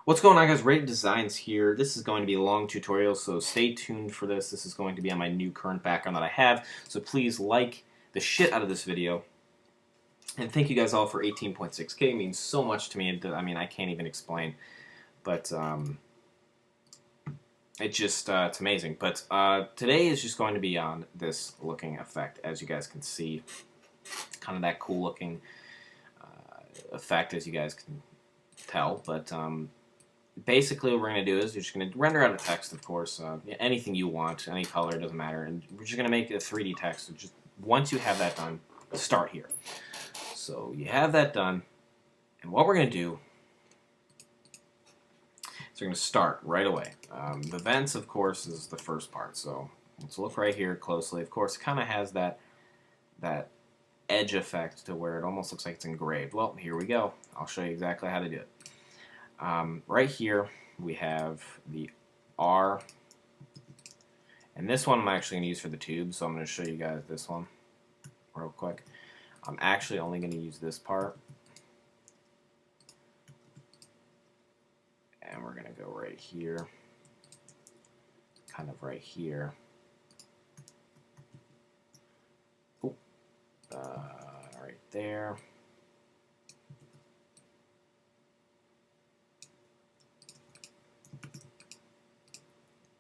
What's going on, guys? Rated Designs here. This is going to be a long tutorial, so stay tuned for this. This is going to be on my new current background that I have, so please like the shit out of this video. And thank you guys all for 18.6K. It means so much to me. I mean, I can't even explain, but it's amazing. But today is just going to be on this looking effect, as you guys can see. Kind of that cool looking effect, as you guys can tell, but basically what we're going to do is we're just going to render out a text, of course, anything you want, any color, doesn't matter, and we're just going to make a 3D text. So just once you have that done, start here. So you have that done, and what we're going to do is we're going to start right away. The vents, of course, is the first part, so let's look right here closely. Of course, it kind of has that edge effect to where it almost looks like it's engraved. Well, here we go. I'll show you exactly how to do it. Right here we have the R, and this one I'm actually going to use for the tube, so I'm going to show you guys this one real quick. I'm actually only going to use this part, and we're going to go right here, kind of right here. Oop. Right there.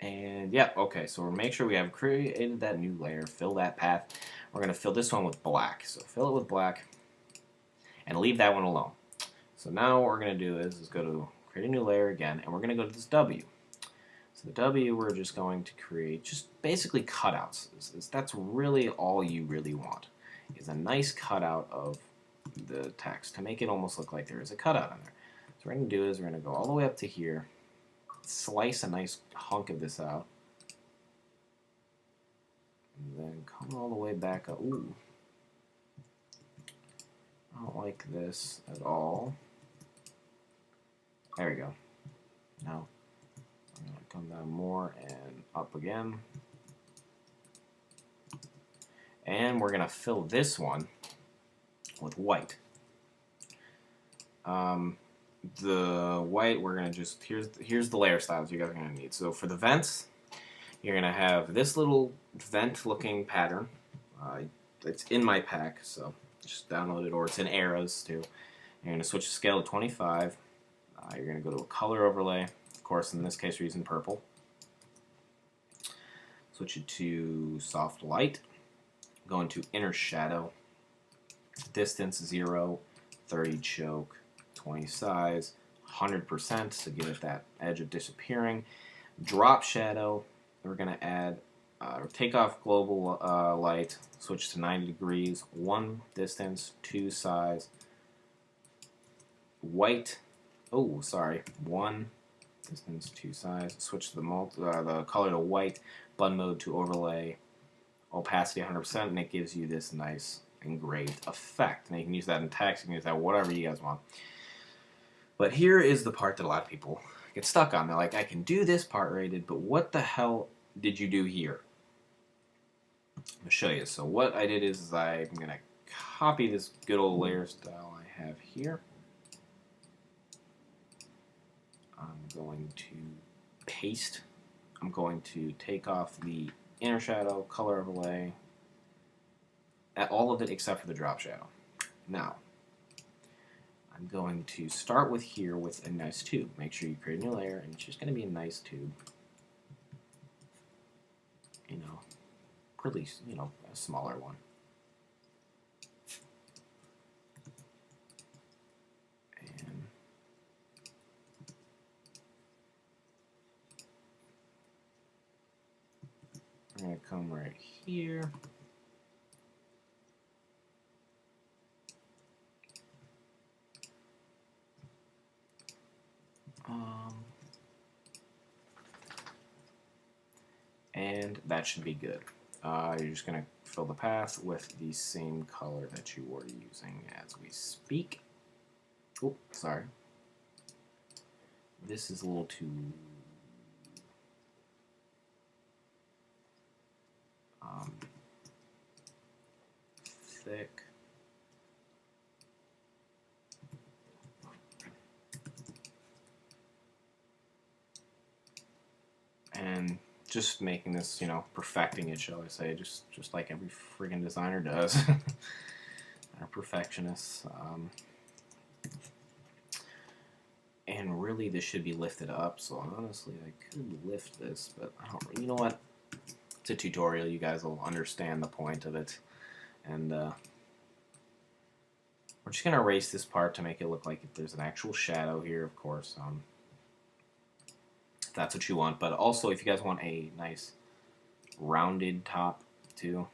And yeah, okay, so we'll make sure we have created that new layer, fill that path. We're going to fill this one with black. So fill it with black and leave that one alone. So now what we're going to do is go to create a new layer again, and we're going to go to this W. So the W, we're just going to create just basically cutouts. That's really all you really want, is a nice cutout of the text to make it almost look like there is a cutout on there. So what we're going to do is we're going to go all the way up to here, slice a nice hunk of this out, and then come all the way back up. Ooh, I don't like this at all. There we go. Now I'm going to come down more and up again, and we're going to fill this one with white. The white, we're going to just, here's the layer styles you guys are going to need. So for the vents, you're going to have this little vent looking pattern. It's in my pack, so just download it, or it's in eras too. You're going to switch the scale to 25. You're going to go to a color overlay. Of course, in this case, we're using purple. Switch it to soft light. Go into inner shadow. Distance 0, 30 choke, 20 size, 100% to give it that edge of disappearing. Drop shadow, we're going to add, take off global light, switch to 90 degrees, 1 distance, 2 size. White, 1 distance, 2 size. Switch the color to white, blend mode to overlay, opacity 100%, and it gives you this nice engraved effect. And you can use that in text, you can use that whatever you guys want. But here is the part that a lot of people get stuck on. They're like, I can do this part rated, but what the hell did you do here? I'm going to show you. So what I did is I'm going to copy this good old layer style I have here. I'm going to paste. I'm going to take off the inner shadow, color overlay, all of it except for the drop shadow. Now, I'm going to start with here with a nice tube. Make sure you create a new layer, and it's just going to be a nice tube. You know, pretty, a smaller one. And I'm going to come right here. And that should be good. You're just going to fill the path with the same color that you were using as we speak. Oh, sorry. This is a little too thick. and just making this, you know, perfecting it, shall I say, just like every friggin' designer does. They're perfectionists. And really, this should be lifted up, so honestly, I could lift this, but I don't, you know what? It's a tutorial, you guys will understand the point of it. And we're just going to erase this part to make it look like there's an actual shadow here, of course. If that's what you want, but also if you guys want a nice rounded top too,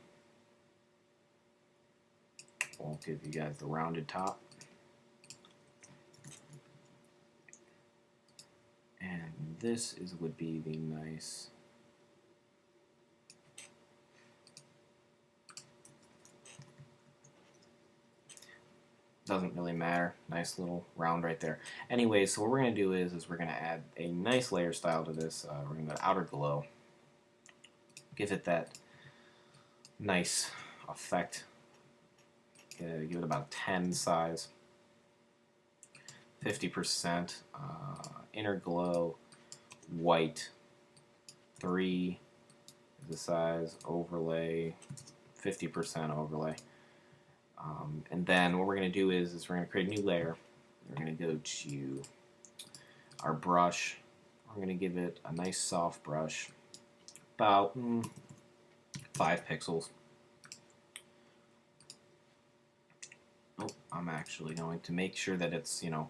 we'll give you guys the rounded top. And this would be the nice doesn't really matter. Nice little round right there. Anyways, so what we're going to do is we're going to add a nice layer style to this. We're going to go outer glow. Give it that nice effect. Give it about 10 size. 50%. Inner glow. White. 3 is the size. Overlay. 50% overlay. And then what we're going to do is we're going to create a new layer. We're going to go to our brush. We're going to give it a nice soft brush, about 5 pixels. Oh, I'm actually going to make sure that it's, you know,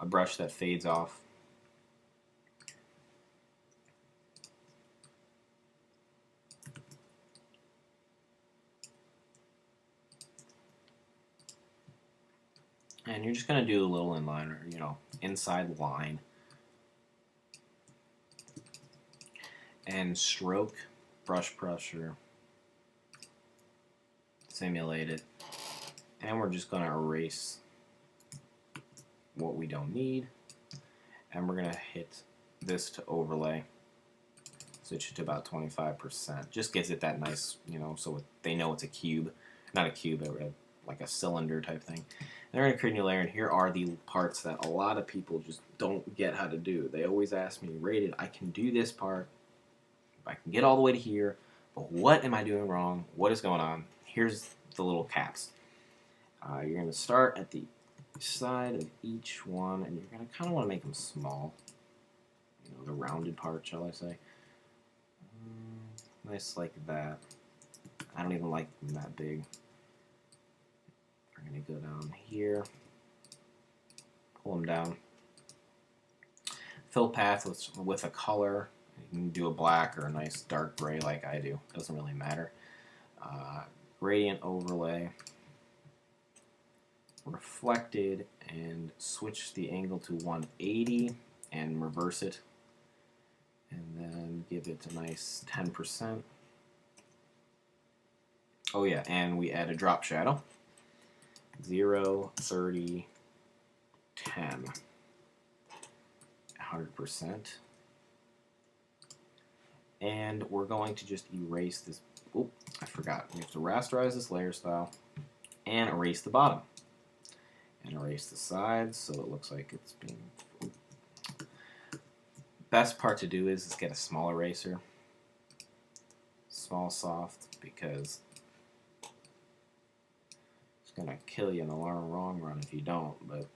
a brush that fades off. And you're just going to do a little inline, or, you know, inside line. And stroke, brush pressure, simulate it. And we're just going to erase what we don't need. And we're going to hit this to overlay. Switch it to about 25%. Just gives it that nice, you know, so they know it's a cube. Not a cube, but like a cylinder type thing. And they're going to create a new layer, and here are the parts that a lot of people just don't get how to do. They always ask me, Rated, I can do this part, I can get all the way to here, but what am I doing wrong? What is going on? Here's the little caps. You're going to start at the side of each one, and you're going to kind of want to make them small. You know, the rounded part, shall I say. Nice like that. I don't even like them that big. We're going to go down here, pull them down. Fill path with a color. You can do a black or a nice dark gray like I do. Doesn't really matter. Gradient overlay. Reflected, and switch the angle to 180 and reverse it. And then give it a nice 10%. Oh yeah, and we add a drop shadow. 0, 30, 10. 100%. And we're going to just erase this. Oh, I forgot. We have to rasterize this layer style and erase the bottom. And erase the sides so it looks like it's being... Best part to do is get a small eraser. Small, soft, because it's going to kill you in the long run if you don't, but...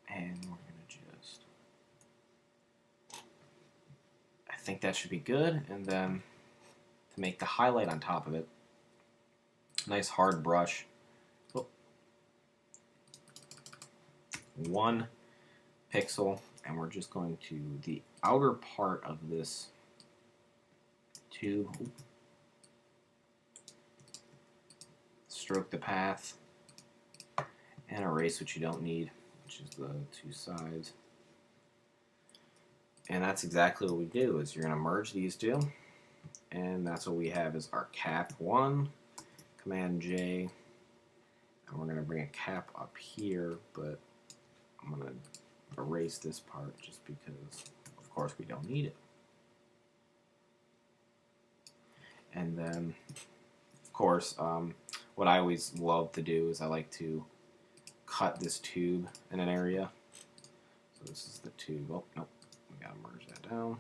And we're going to just... I think that should be good, and then to make the highlight on top of it, nice hard brush. Oh. 1 pixel, and we're just going to the outer part of this tube. Stroke the path and erase what you don't need, which is the 2 sides. And that's exactly what we do, is you're going to merge these two, and that's what we have is our cap 1, Command J, and we're going to bring a cap up here, but I'm going to erase this part just because, of course, we don't need it. And then, of course, what I always love to do is I like to cut this tube in an area. So this is the tube. Oh, no, we gotta merge that down.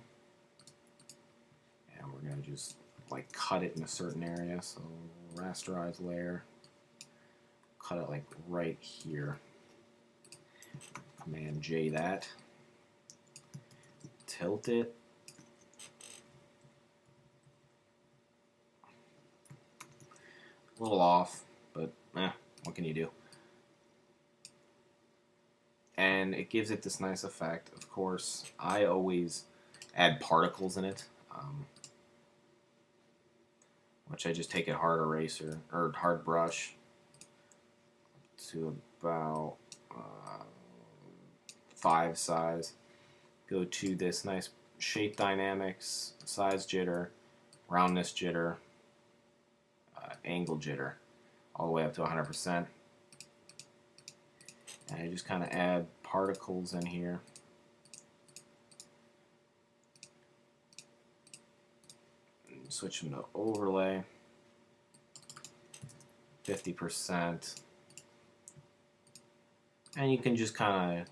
And we're gonna just like cut it in a certain area. So rasterize layer, cut it like right here. Command J that. Tilt it. A little off, but what can you do? And it gives it this nice effect. Of course, I always add particles in it, which I just take a hard eraser or hard brush to about 5 size. Go to this nice shape dynamics, size jitter, roundness jitter, angle jitter, all the way up to 100%. And I just kind of add particles in here. And switch them to overlay, 50%. And you can just kind of,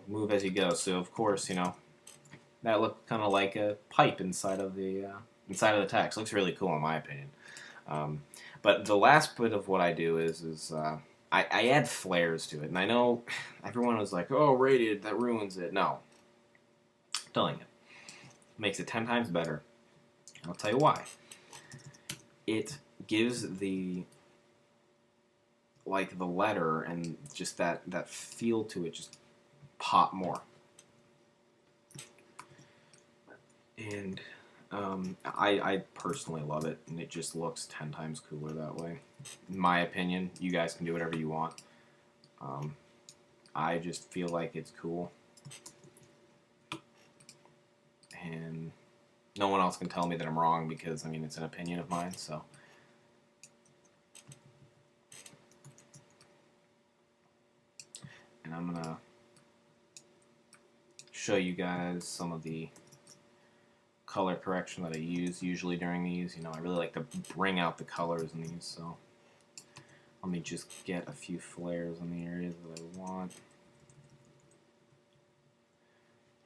move as you go. So of course, that looked kind of like a pipe inside of the text. Looks really cool in my opinion. But the last bit of what I do is I add flares to it, and I know everyone was like, "Oh, rated, that ruins it." No, I'm telling you, it makes it 10 times better. And I'll tell you why. It gives the letter and just that feel to it just pop more. And I personally love it, and it just looks 10 times cooler that way. In my opinion, you guys can do whatever you want. I just feel like it's cool. And no one else can tell me that I'm wrong because, it's an opinion of mine, so. And I'm going to show you guys some of the color correction that I use usually during these. I really like to bring out the colors in these, so let me just get a few flares in the areas that I want.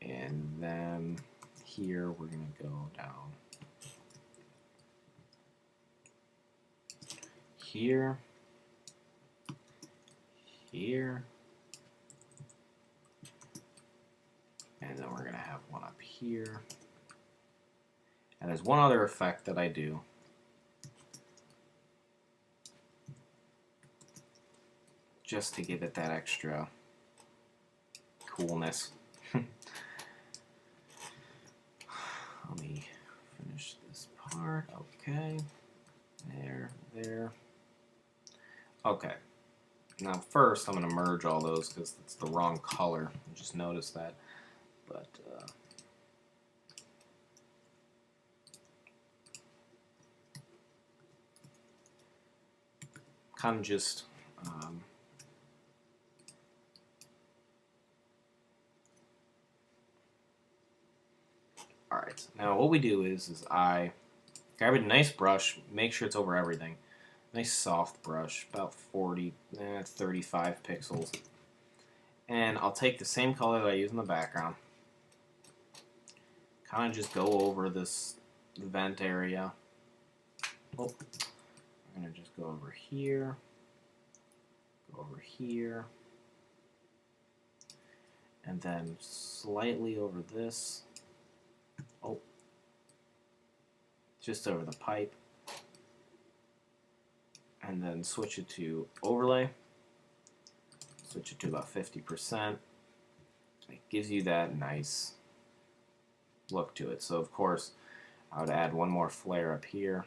And then here we're going to go down here, here, and then we're going to have one up here. And there's one other effect that I do. Just to give it that extra coolness. Let me finish this part. Okay. There. Okay. Now first I'm going to merge all those because it's the wrong color. I just noticed that. But kind of just alright, now what we do is I grab a nice brush, make sure it's over everything. Nice soft brush, about 35 pixels. And I'll take the same color that I use in the background, kind of just go over this vent area. Oh, I'm going to just go over here, and then slightly over this. Oh, just over the pipe. And then switch it to overlay. Switch it to about 50%. It gives you that nice look to it. So of course, I would add one more flare up here.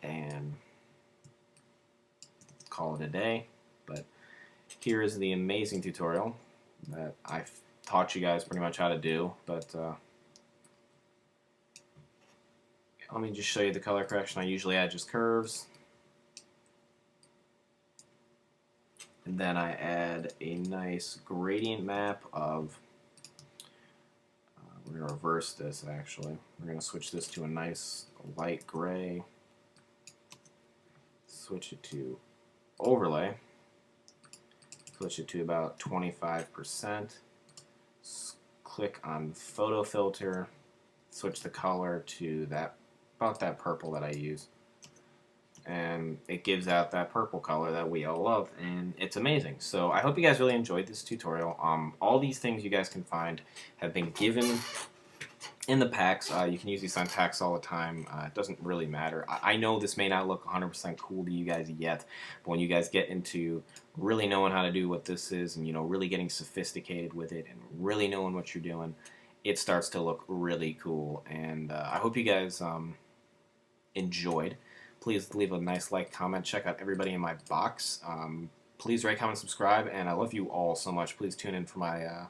And call it a day. But here is the amazing tutorial that I've taught you guys pretty much how to do. But let me just show you the color correction. I usually add just curves. And then I add a nice gradient map of We're going to reverse this actually. We're going to switch this to a nice light gray. Switch it to overlay. Switch it to about 25%. Click on photo filter. Switch the color to about that purple that I use. And it gives out that purple color that we all love, and it's amazing. So I hope you guys really enjoyed this tutorial. All these things you guys can find have been given in the packs. You can use these on packs all the time. It doesn't really matter. I know this may not look 100% cool to you guys yet, but when you guys get into really knowing how to do what this is, and really getting sophisticated with it, and really knowing what you're doing, it starts to look really cool. And I hope you guys enjoyed. Please leave a nice like, comment, check out everybody in my box. Please rate, comment, subscribe, and I love you all so much. Please tune in for my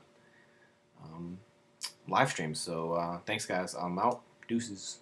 live stream. So thanks guys, I'm out. Deuces.